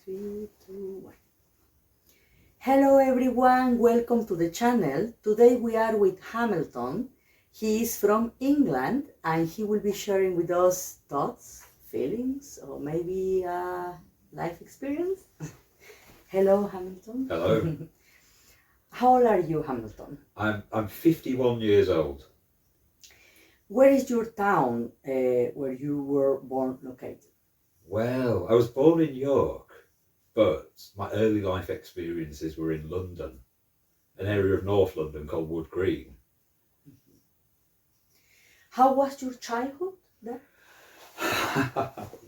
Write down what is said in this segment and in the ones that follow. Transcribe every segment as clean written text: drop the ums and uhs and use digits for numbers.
Three, two, one. Hello everyone, welcome to the channel. Today we are with Hamilton. He is from England and he will be sharing with us thoughts, feelings, or maybe life experience. Hello Hamilton. Hello. How old are you, Hamilton? I'm 51 years old. Where is your town where you were born located? Well, I was born in York, but my early life experiences were in London, an area of North London called Wood Green. How was your childhood there?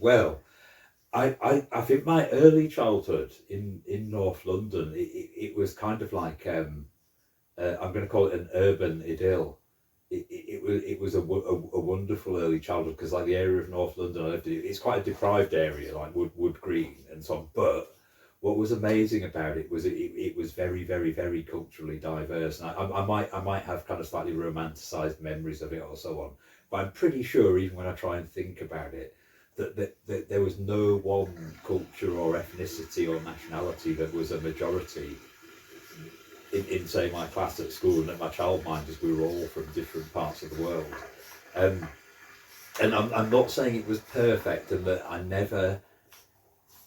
Well, I think my early childhood in North London, it was kind of like, I'm going to call it an urban idyll. It was a wonderful early childhood because like the area of North London I lived in, it's quite a deprived area like Wood Green and so on. But what was amazing about it was it was very very culturally diverse, and I might have kind of slightly romanticized memories of it or so on. But I'm pretty sure even when I try and think about it, that there was no one culture or ethnicity or nationality that was a majority in say my class at school, and at my childminders we were all from different parts of the world. And I'm not saying it was perfect and that I never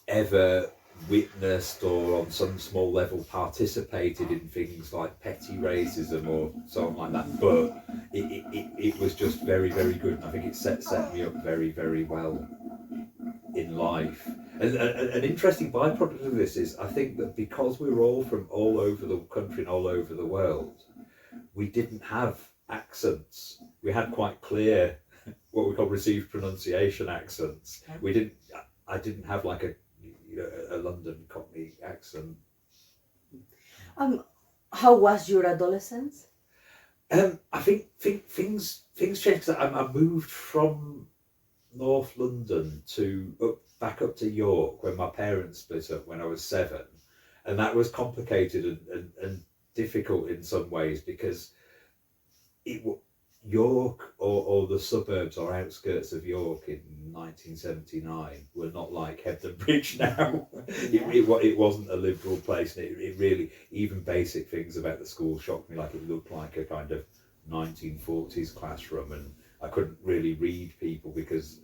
ever witnessed or on some small level participated in things like petty racism or something like that, but it was just very good, and I think it set me up very well in life. And an interesting byproduct of this is I think that because we were all from all over the country and all over the world, we didn't have accents. We had quite clear what we call received pronunciation accents. I didn't have like a London Cockney accent. How was your adolescence? I think things changed. 'Cause I moved from North London back up to York when my parents split up when I was 7, and that was complicated and difficult in some ways because York or the suburbs or outskirts of York in 1979 were not like Hebden Bridge now. It wasn't a liberal place, and it really, even basic things about the school shocked me. Like it looked like a kind of 1940s classroom, and I couldn't really read people because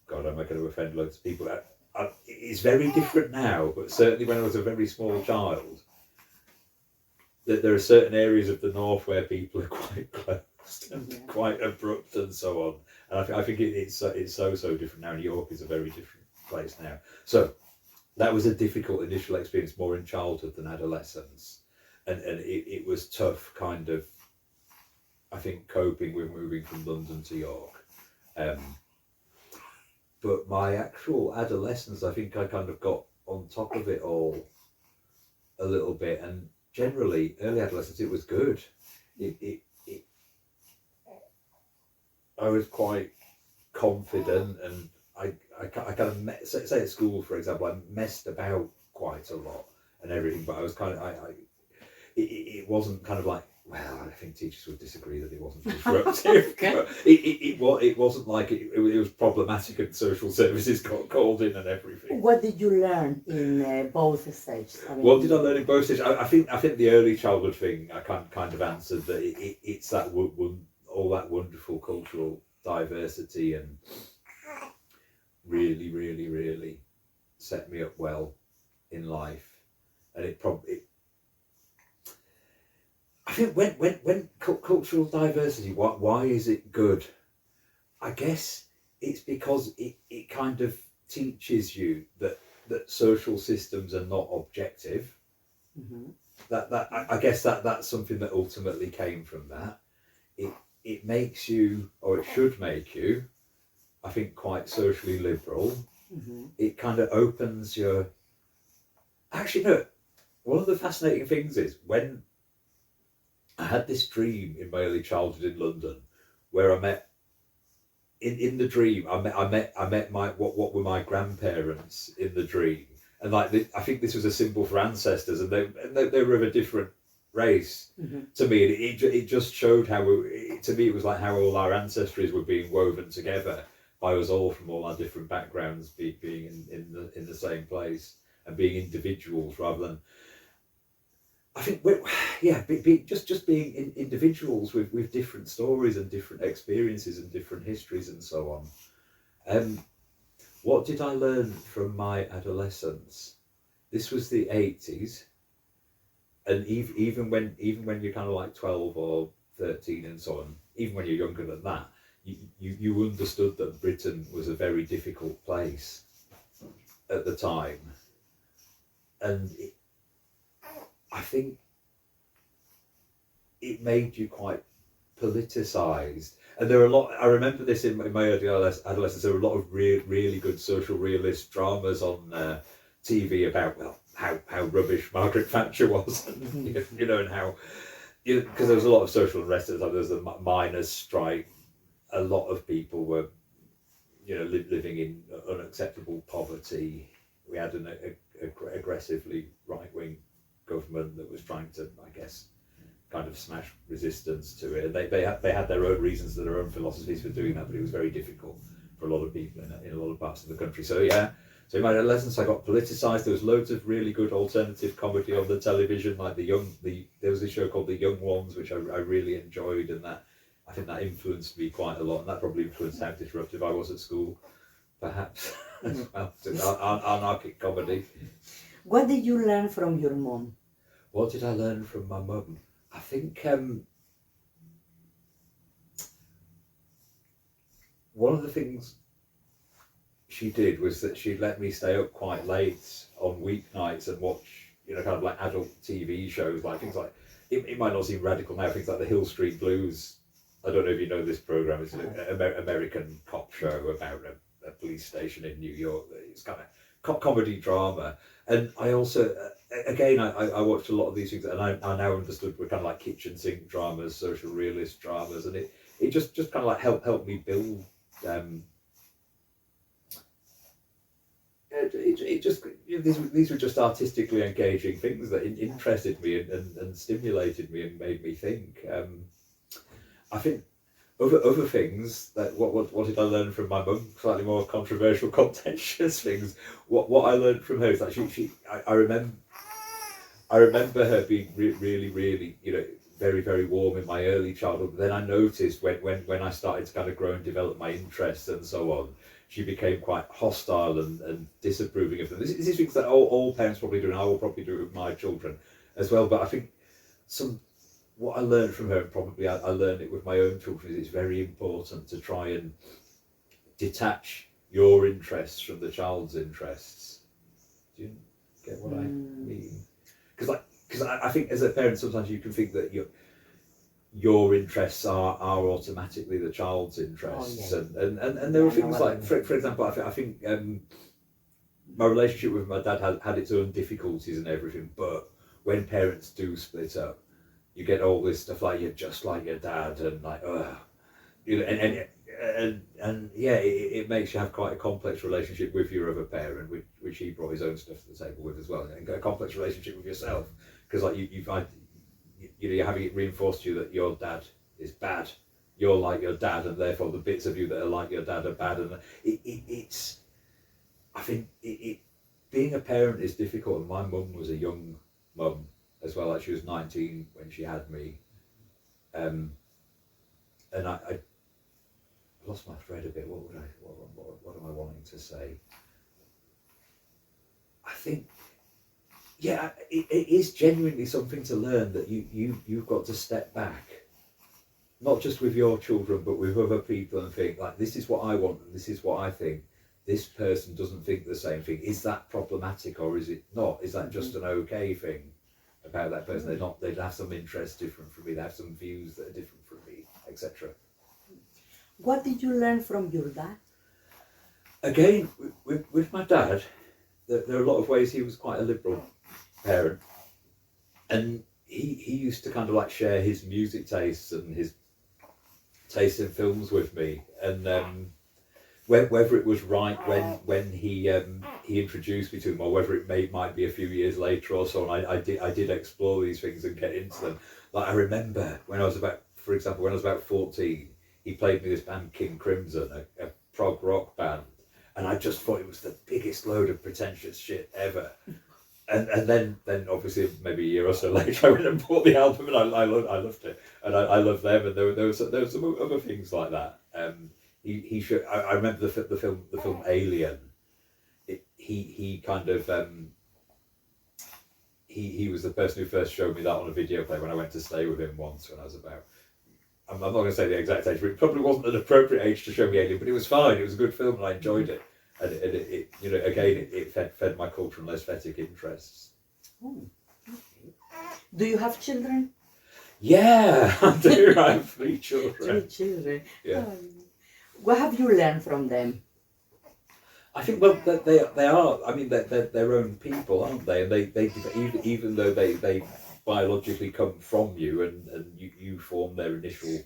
God, am I going to offend loads of people? It's very different now, but certainly when I was a very small child, that there are certain areas of the north where people are quite closed and quite abrupt and so on. And I think it's so different now. New York is a very different place now. So that was a difficult initial experience, more in childhood than adolescence, and it was tough, kind of, I think, coping with moving from London to York. But my actual adolescence, I think I kind of got on top of it all a little bit, and generally early adolescence, it was good. I was quite confident, and I kind of say at school, for example, I messed about quite a lot and everything, but I was kind of it wasn't kind of like, well, I think teachers would disagree that it wasn't disruptive. But it wasn't like it was problematic, and social services got called in and everything. What did you learn in both stages? What did I learn in both stages? I think the early childhood thing I kind of answered that it's that all that wonderful cultural diversity, and really set me up well in life, and it probably. I think when cultural diversity, why is it good? I guess it's because it kind of teaches you that social systems are not objective. Mm-hmm. I guess that's something that ultimately came from that. It makes you, or it should make you, I think, quite socially liberal. Mm-hmm. It kind of opens your. Actually, no. One of the fascinating things is when I had this dream in my early childhood in London, where I met. In the dream, I met my what were my grandparents in the dream, and like I think this was a symbol for ancestors, and they were of a different race to me, and it just showed how to me it was like how all our ancestries were being woven together by us all from all our different backgrounds being in the same place and being individuals rather than, I think just being individuals with different stories and different experiences and different histories and so on. What did I learn from my adolescence? This was the 80s, and even when you're kind of like 12 or 13 and so on, even when you're younger than that, you understood that Britain was a very difficult place at the time, and I think it made you quite politicised. And there were a lot, I remember this in my early adolescence, there were a lot of really good social realist dramas on TV about, well, how rubbish Margaret Thatcher was, and, you know, and how, because there was a lot of social unrest, there was the miners' strike, a lot of people were, you know, living in unacceptable poverty. We had an aggressively right-wing government that was trying to, I guess, kind of smash resistance to it. And they had their own reasons, their own philosophies for doing that, but it was very difficult for a lot of people in a lot of parts of the country. So yeah, so in my adolescence I got politicised. There was loads of really good alternative comedy on the television, like there was a show called The Young Ones, which I really enjoyed, and that, I think that influenced me quite a lot, and that probably influenced how disruptive I was at school, perhaps, as well. Anarchic comedy. What did you learn from your mom? What did I learn from my mum? I think one of the things she did was that she'd let me stay up quite late on weeknights and watch, you know, kind of like adult TV shows, like things like, it might not seem radical now, things like the Hill Street Blues. I don't know if you know this program. It's an American cop show about a police station in New York. It's kind of comedy drama. And I also, again, I watched a lot of these things, and I now understood were kind of like kitchen sink dramas, social realist dramas, and it just kind of like helped me build. It just, you know, these were just artistically engaging things that interested me and stimulated me and made me think. I think other things that what did I learn from my mum? Slightly more controversial, contentious things. What I learned from her is that I remember her being really, you know, very, very warm in my early childhood. But then I noticed when I started to kind of grow and develop my interests and so on, she became quite hostile and disapproving of them. This is things that all parents probably do, and I will probably do it with my children as well. But I think what I learned from her, and probably I learned it with my own children, is it's very important to try and detach your interests from the child's interests. Do you get what I mean? Because I think as a parent, sometimes you can think that your interests are automatically the child's interests. Oh, yeah. And there were things like, for example, I think my relationship with my dad had its own difficulties and everything, but when parents do split up, you get all this stuff like, you're just like your dad, and like, you know, and yeah, it makes you have quite a complex relationship with your other parent, which he brought his own stuff to the table with as well, and a complex relationship with yourself, because like you find, you know, you're having it reinforced to you that your dad is bad, you're like your dad, and therefore the bits of you that are like your dad are bad, and it's, I think being a parent is difficult. And my mum was a young mum as well, like she was 19 when she had me, and I lost my thread a bit. What am I wanting to say? I think, yeah, it is genuinely something to learn, that you've got to step back, not just with your children but with other people, and think like, this is what I want and this is what I think. This person doesn't think the same thing. Is that problematic or is it not? Is that just an okay thing about that person? They'd have some interests different from me, they have some views that are different from me, etc. What did you learn from your dad? Again, with my dad, there are a lot of ways he was quite a liberal parent, and he used to kind of like share his music tastes and his taste in films with me, and whether it was right when he introduced me to them, or whether it might be a few years later or so, and I did explore these things and get into them. Like, I remember when I was about 14, he played me this band King Crimson, a prog rock band, and I just thought it was the biggest load of pretentious shit ever. And then obviously maybe a year or so later I went and bought the album, and I loved it, and I loved them, and there was some other things like that. He should, I remember the film Alien. He kind of he was the person who first showed me that on a video play when I went to stay with him once when I was about, I'm not going to say the exact age, but it probably wasn't an appropriate age to show me Alien, but it was fine. It was a good film, and I enjoyed it. And it you know, again, it fed my cultural and aesthetic interests. Oh, okay. Do you have children? Yeah, I do. I have 3 Three children. children. Yeah. What have you learned from them? I think, well, they are. I mean, they're their own people, aren't they? And they even though they biologically come from you, and you form their initial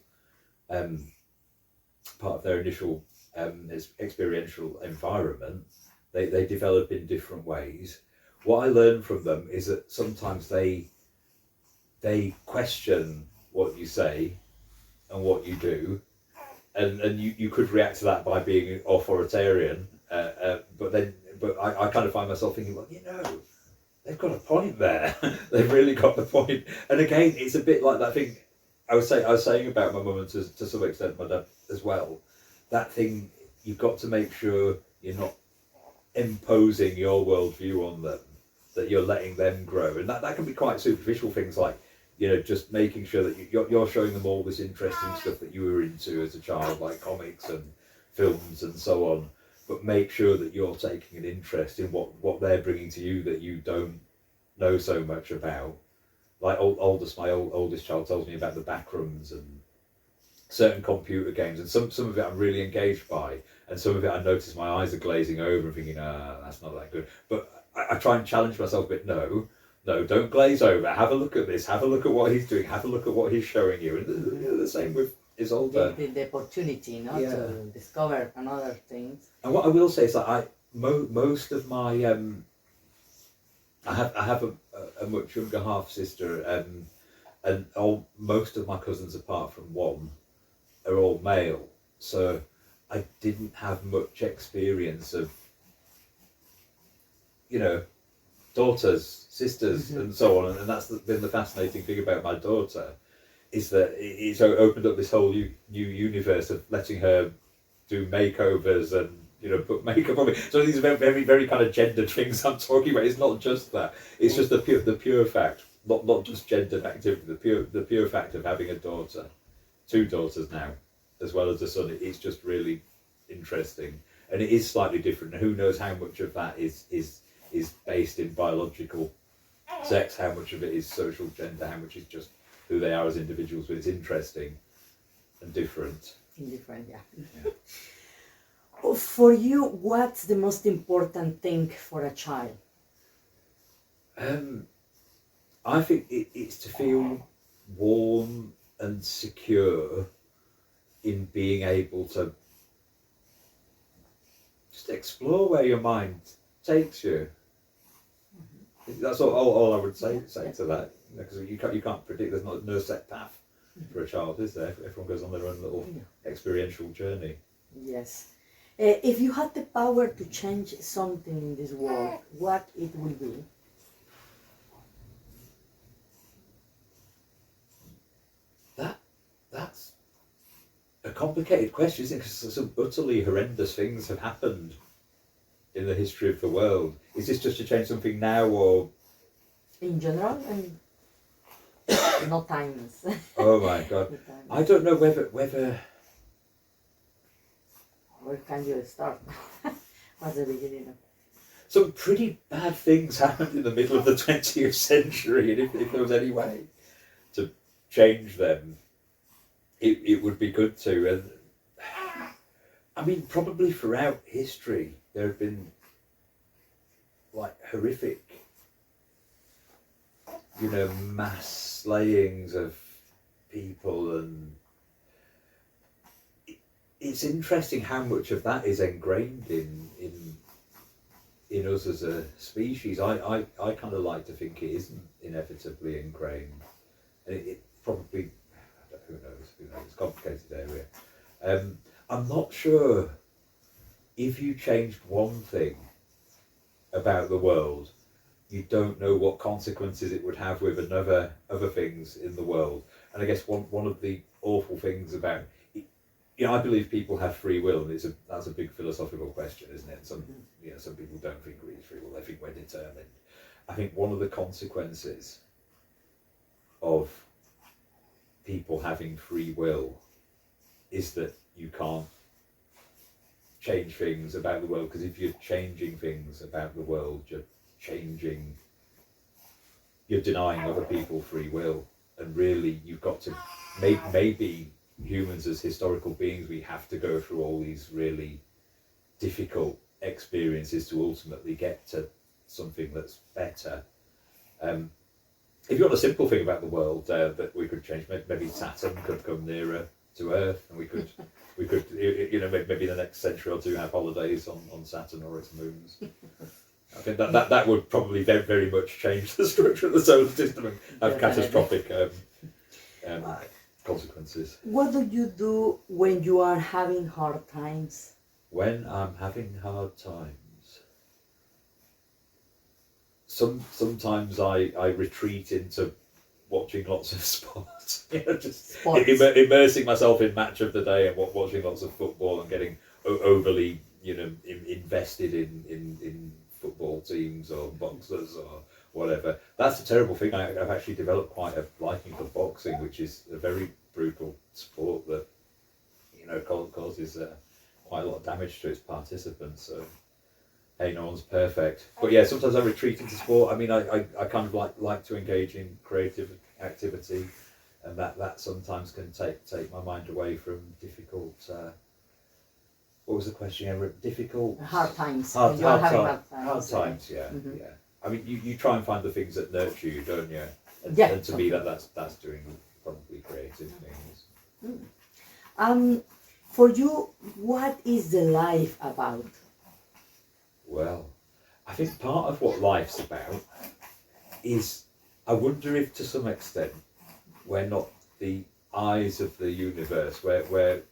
part of their initial experiential environment, they develop in different ways. What I learn from them is that sometimes they question what you say and what you do, and you could react to that by being authoritarian, but I kind of find myself thinking, well, you know, they've got a point there. They've really got the point. And again, it's a bit like that thing I was saying about my mum, and to some extent my dad as well. That thing, you've got to make sure you're not imposing your worldview on them, that you're letting them grow. And that can be quite superficial things, like, you know, just making sure that you're showing them all this interesting stuff that you were into as a child, like comics and films and so on. But make sure that you're taking an interest in what they're bringing to you that you don't know so much about. Like my oldest child tells me about the Backrooms and certain computer games, and some of it I'm really engaged by, and some of it I notice my eyes are glazing over and thinking, that's not that good. But I try and challenge myself a bit. No, don't glaze over. Have a look at this. Have a look at what he's doing. Have a look at what he's showing you. And the same with his older. The opportunity, to discover another things. And what I will say is that most of my I have a much younger half sister, and most of my cousins apart from one are all male, so I didn't have much experience of, you know, daughters, sisters, and so on. And that's been the fascinating thing about my daughter, is that it's opened up this whole new universe of letting her do makeovers and, you know, put makeup on me. So these are very, very kind of gendered things I'm talking about. It's not just that. It's just the pure fact, not just gendered activity. The pure fact of having a daughter, 2 daughters now, as well as a son. It's just really interesting, and it is slightly different. And who knows how much of that is based in biological sex, how much of it is social gender, how much is just who they are as individuals. But it's interesting and different. Different, yeah. For you, what's the most important thing for a child? I think it's to feel warm and secure in being able to just explore where your mind takes you. That's all I would say to that, because you can't predict. There's no set path for a child, is there? Everyone goes on their own little experiential journey. Yes. If you had the power to change something in this world, what it would be? That's a complicated question, isn't it? Because some utterly horrendous things have happened in the history of the world. Is this just to change something now, or in general, and no times? Oh my God, I don't know whether. Where can you start? What's the beginning of? Some pretty bad things happened in the middle of the 20th century, and if there was any way to change them, it would be good to. And I mean, probably throughout history there have been like horrific, you know, mass slayings of people, and it's interesting how much of that is ingrained in us as a species. I kind of like to think it isn't inevitably ingrained, and it probably, who knows, it's a complicated area. I'm not sure if you changed one thing about the world, you don't know what consequences it would have with other things in the world. And I guess one of the awful things about I believe people have free will, and that's a big philosophical question, isn't it? Some people don't think we have free will; they think we're determined. I think one of the consequences of people having free will is that you can't change things about the world, because if you're changing things about the world, you're denying other people free will, and really you've got to maybe humans as historical beings, we have to go through all these really difficult experiences to ultimately get to something that's better. If you want a simple thing about the world that we could change, maybe Saturn could come nearer to Earth, and we could maybe in the next century or two have holidays on Saturn or its moons. I think that would probably very, very much change the structure of the solar system and have catastrophic consequences. What do you do when you are having hard times? When I'm having hard times, sometimes I retreat into watching lots of sport. Just immersing myself in match of the day and watching lots of football and getting overly invested in football teams or boxers or whatever. That's a terrible thing. I've actually developed quite a liking for boxing, which is a very brutal sport that causes quite a lot of damage to its participants. So hey, no one's perfect. But yeah, sometimes I retreat into sport. I mean, I kind of like to engage in creative activity, and that sometimes can take my mind away from difficult. What was the question? Difficult. Hard times. Hard times. Yeah, Mm-hmm. yeah. I mean, you try and find the things that nurture you, don't you? And to me, that's doing probably creative things. For you, what is the life about? Well, I think part of what life's about is, I wonder if to some extent we're not the eyes of the universe, where the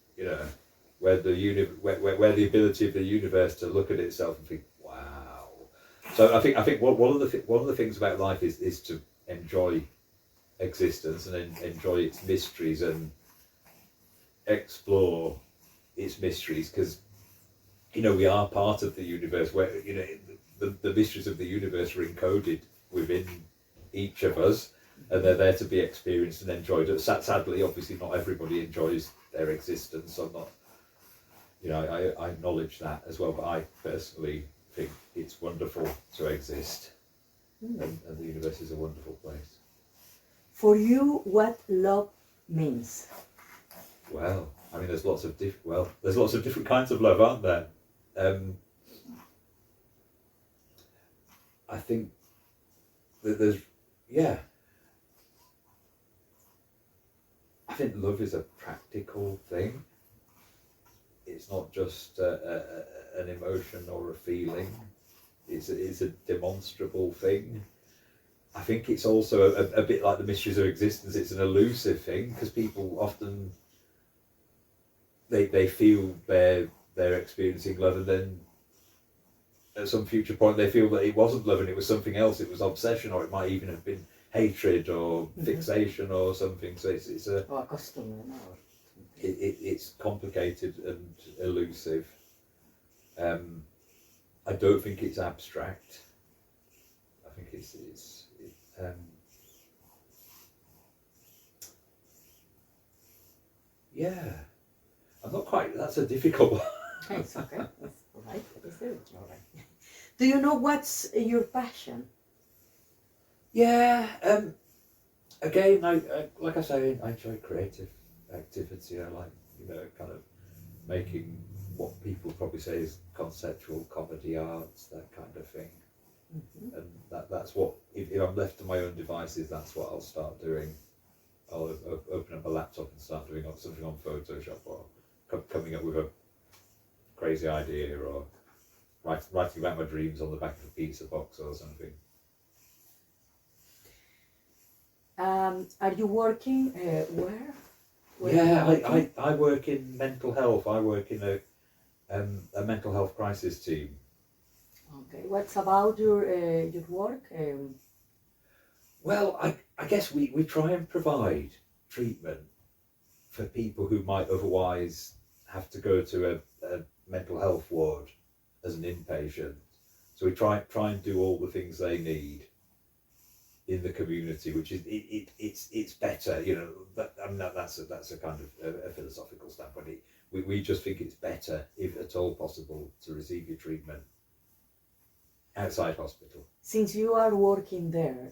ability of the universe to look at itself and think, wow. So I think one of the things about life is to enjoy existence and enjoy its mysteries and explore its mysteries, because we are part of the universe, where the mysteries of the universe are encoded within each of us, and they're there to be experienced and enjoyed. Sadly, obviously, not everybody enjoys their existence. I'm not, I acknowledge that as well, but I personally think it's wonderful to exist, and the universe is a wonderful place. For you, what love means? Well, I mean, there's lots of different kinds of love, aren't there? I think that I think love is a practical thing. It's not just an emotion or a feeling. It's a demonstrable thing. I think it's also a bit like the mysteries of existence. It's an elusive thing, because people often they feel they're experiencing love, and then at some future point they feel that it wasn't love and it was something else. It was obsession, or it might even have been hatred or fixation or something. So it's a customer. it's complicated and elusive. I don't think it's abstract. I think it's yeah. I'm not quite. That's a difficult one. It's okay. That's all right. All right. Do you know what's your passion? Yeah. Again, I like I say, I enjoy creative activity. I like kind of making what people probably say is conceptual comedy arts, that kind of thing. And that's what, if I'm left to my own devices, that's what I'll start doing. I'll open up a laptop and start doing something on Photoshop, or coming up with a crazy idea, or writing about my dreams on the back of a pizza box or something. Are you working where? Yeah, I work in mental health. I work in a mental health crisis team. Okay. What's about your work? Well, I guess we try and provide treatment for people who might otherwise have to go to a mental health ward as an inpatient. So we try and do all the things they need in the community, which is it's better, you know. That's a kind of a philosophical standpoint. We just think it's better, if at all possible, to receive your treatment outside hospital. Since you are working there,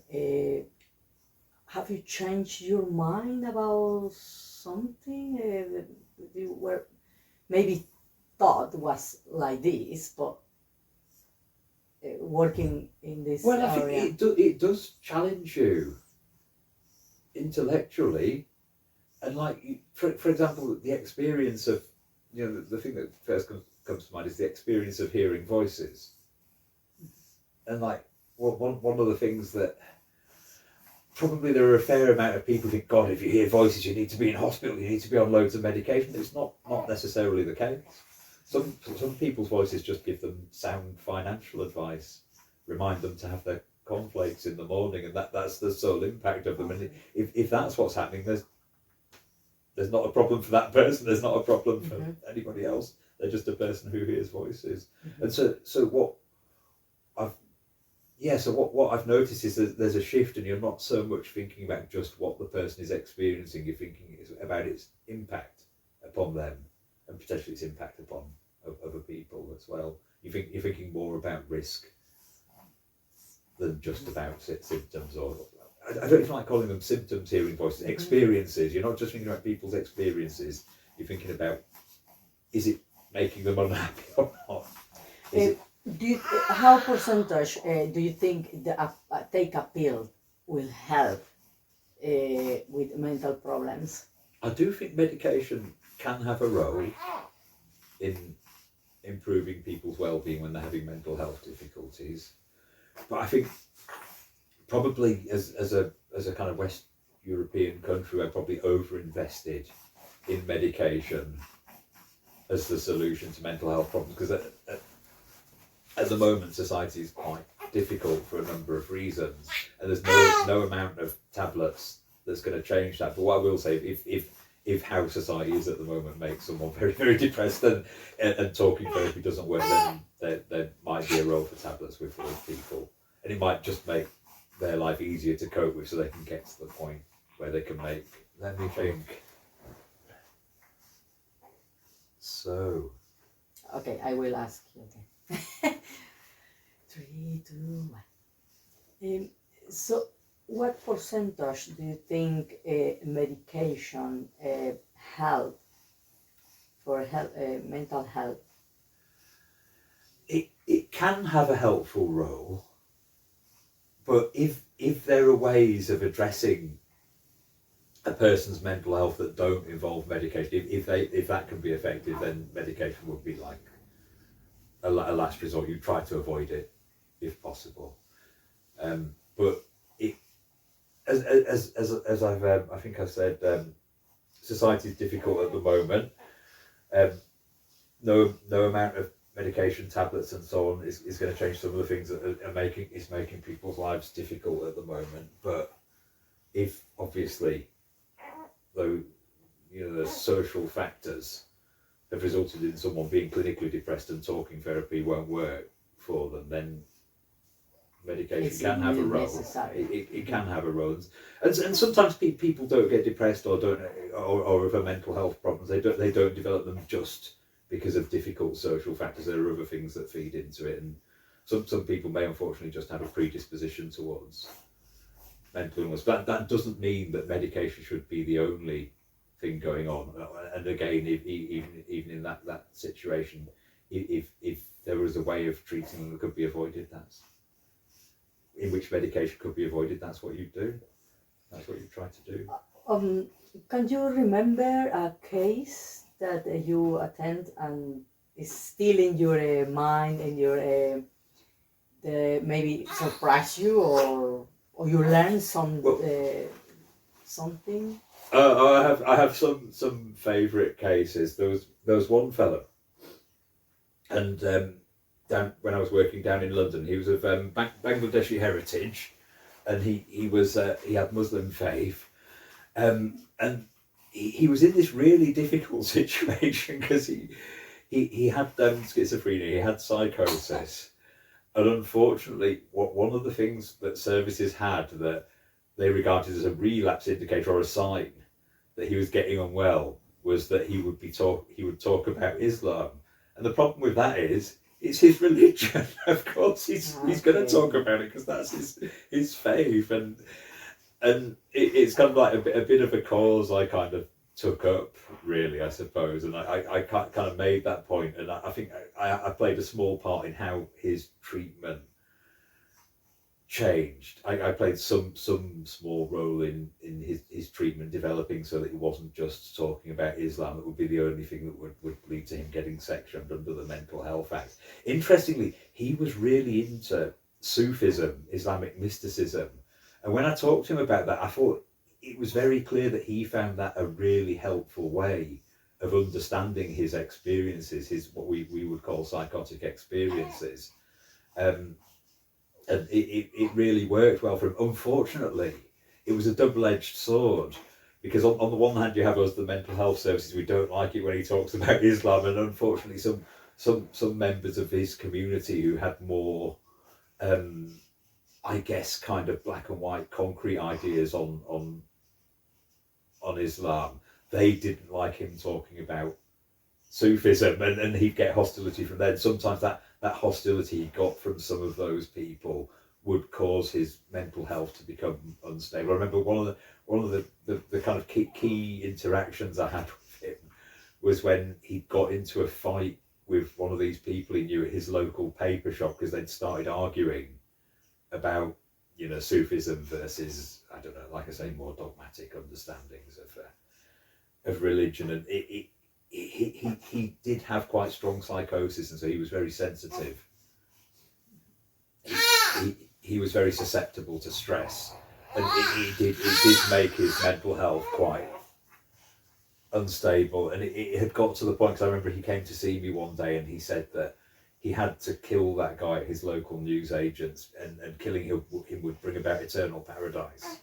have you changed your mind about something you were maybe thought was like this, but working in this Well, I area? think it does challenge you intellectually, and like for example, the experience of, you know, the thing that first comes to mind is the experience of hearing voices, and like one of the things that probably there are a fair amount of people who think, God, if you hear voices, you need to be in hospital, you need to be on loads of medication. It's not necessarily the case. Some people's voices just give them sound financial advice, remind them to have their cornflakes in the morning, and that's the sole impact of them. And if that's what's happening, there's not a problem for that person. There's not a problem for anybody else. They're just a person who hears voices. And so what I've noticed is that there's a shift, and you're not so much thinking about just what the person is experiencing. You're thinking about its impact upon them, and potentially its impact upon other people as well. You're thinking more about risk than just about symptoms, or I don't even like calling them symptoms, hearing voices, experiences. You're not just thinking about people's experiences. You're thinking about, is it making them unhappy or not? How percentage do you think the take a pill will help with mental problems? I do think medication can have a role in improving people's well-being when they're having mental health difficulties, but I think probably as a kind of West European country, we're probably over-invested in medication as the solution to mental health problems, because at the moment society is quite difficult for a number of reasons, and there's no amount of tablets that's going to change that. But what I will say, if how society is at the moment makes someone very, very depressed, and talking therapy doesn't work, then there might be a role for tablets with people, and it might just make their life easier to cope with, so they can get to the point where they can make. Let me think. So. Okay, I will ask you. Okay. 3, 2, 1. So, what percentage do you think medication help for mental health? It can have a helpful role, but if there are ways of addressing a person's mental health that don't involve medication, if that can be effective, then medication would be like a last resort. You try to avoid it if possible, but it, as I think I've said, society is difficult at the moment. No amount of medication, tablets, and so on is going to change some of the things that are making people's lives difficult at the moment. But if obviously, though, you know, the social factors have resulted in someone being clinically depressed and talking therapy won't work for them, then medication can have a role. It can have a role, and sometimes people don't get depressed or have mental health problems. They don't develop them just because of difficult social factors. There are other things that feed into it, and some people may unfortunately just have a predisposition towards mental illness. But that doesn't mean that medication should be the only thing going on. And again, even in that situation, if there was a way of treating them that could be avoided, in which medication could be avoided, that's what you do. That's what you try to do. Can you remember a case that you attend and is still in your mind, and your maybe surprise you, or you learn something? I have some favourite cases. There was one fellow and down when I was working down in London, he was of Bangladeshi heritage, and he had Muslim faith, and he was in this really difficult situation because he had schizophrenia, he had psychosis, and unfortunately, one of the things that services had that they regarded as a relapse indicator or a sign that he was getting unwell was that he would talk about Islam, and the problem with that is it's his religion. Of course, he's going to talk about it because that's his faith, and it's kind of like a bit of a cause I kind of took up, really, I suppose, and I kind of made that point, and I think I played a small part in how his treatment changed. I played some small role in his treatment developing so that he wasn't just talking about Islam. That would be the only thing that would lead to him getting sectioned under the Mental Health Act. Interestingly, he was really into Sufism, Islamic mysticism, and when I talked to him about that, I thought it was very clear that he found that a really helpful way of understanding his experiences, his what we would call psychotic experiences. And it really worked well for him. Unfortunately, it was a double-edged sword, because on the one hand you have us, the mental health services, we don't like it when he talks about Islam, and unfortunately some members of his community who had more I guess kind of black and white concrete ideas on Islam, they didn't like him talking about Sufism, and he'd get hostility from them. Sometimes that hostility he got from some of those people would cause his mental health to become unstable. I remember one of the kind of key interactions I had with him was when he got into a fight with one of these people he knew at his local paper shop because they'd started arguing about, you know, Sufism versus, I don't know, like I say, more dogmatic understandings of religion, and he did have quite strong psychosis, and so he was very sensitive. He was very susceptible to stress, and it did make his mental health quite unstable, and it had got to the point, because I remember he came to see me one day and he said that he had to kill that guy at his local newsagent, and killing him would bring about eternal paradise.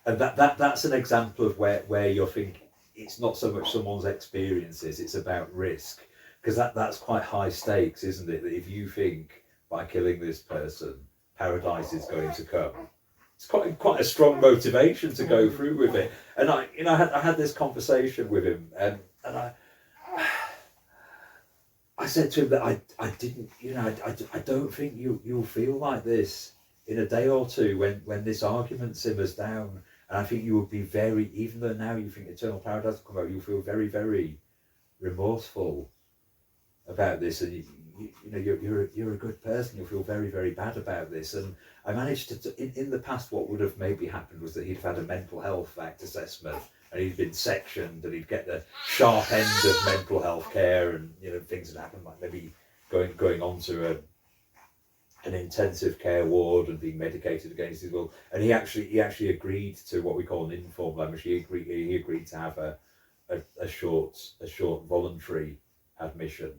And that's an example of where you're thinking it's not so much someone's experiences, it's about risk, because that's quite high stakes, isn't it? That if you think by killing this person paradise is going to come, it's quite a strong motivation to go through with it. And I had this conversation with him, and I said to him that I didn't, I don't think you'll feel like this in a day or two when this argument simmers down. And I think you would be very, even though now you think eternal paradise will come out, you'll feel very, very remorseful about this, and you're a good person. You'll feel very, very bad about this. And I managed to, in the past, what would have maybe happened was that he'd had a Mental Health Act assessment, and he'd been sectioned, and he'd get the sharp end of mental health care, and things had happened, like maybe going on to an intensive care ward and being medicated against his will. And he actually agreed to what we call an informal admission. He agreed to have a short voluntary admission.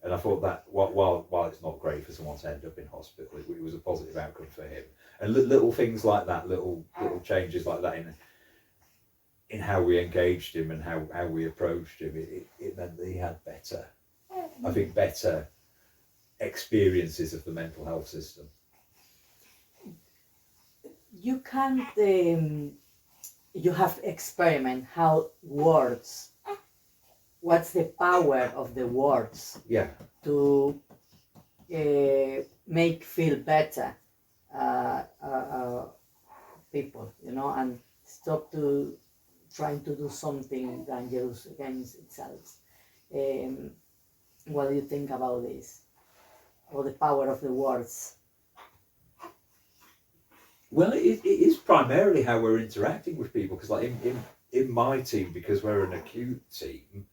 And I thought that while it's not great for someone to end up in hospital, it was a positive outcome for him. And little things like that, little changes like that in how we engaged him and how we approached him, it meant that he had better experiences of the mental health system. You can't, you have to experiment how words, what's the power of the words to make feel better people, and stop to trying to do something dangerous against itself. What do you think about this? Or the power of the words? Well, it is primarily how we're interacting with people, because like in my team, because we're an acute team,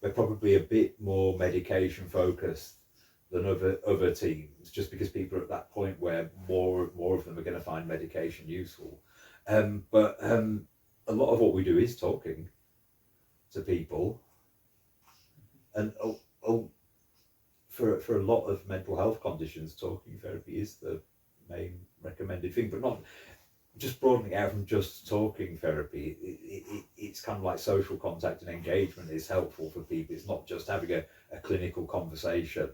we're probably a bit more medication focused than other teams, just because people are at that point where more of them are going to find medication useful. But a lot of what we do is talking to people, and for a lot of mental health conditions, talking therapy is the main recommended thing, but not just broadening out from just talking therapy. It's kind of like social contact and engagement is helpful for people. It's not just having a clinical conversation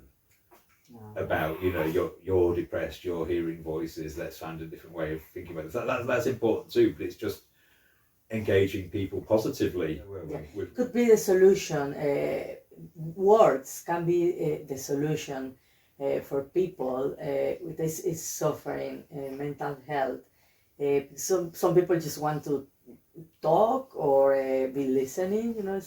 about, you know, you're depressed, you're hearing voices, let's find a different way of thinking about it. That's important too, but it's just engaging people positively. Could be the solution. Words can be the solution for people with this is suffering mental health. Some people just want to talk or be listening, you know.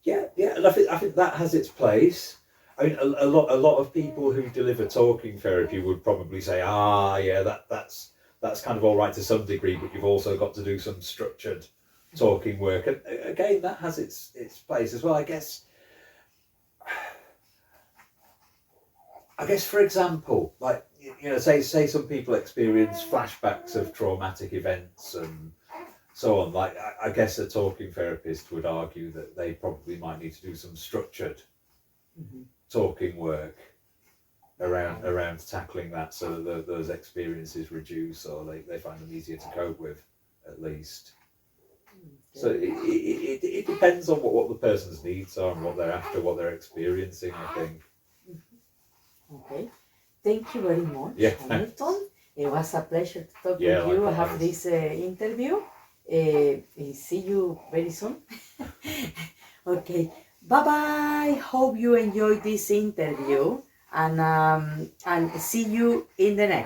Yeah, and I think that has its place. I mean, a lot of people who deliver talking therapy would probably say, yeah, that's kind of all right to some degree, but you've also got to do some structured talking work, and again, that has its place as well. I guess, for example, like, you know, say some people experience flashbacks of traumatic events and so on. Like, I guess a talking therapist would argue that they probably might need to do some structured talking work around tackling that, so that those experiences reduce, or they find them easier to cope with, at least. So it depends on what the person's needs are and what they're after, what they're experiencing, I think. Okay, thank you very much, Hamilton. It was a pleasure to talk with you. Likewise. Have this interview. See you very soon. Okay, bye bye. Hope you enjoyed this interview, and see you in the next.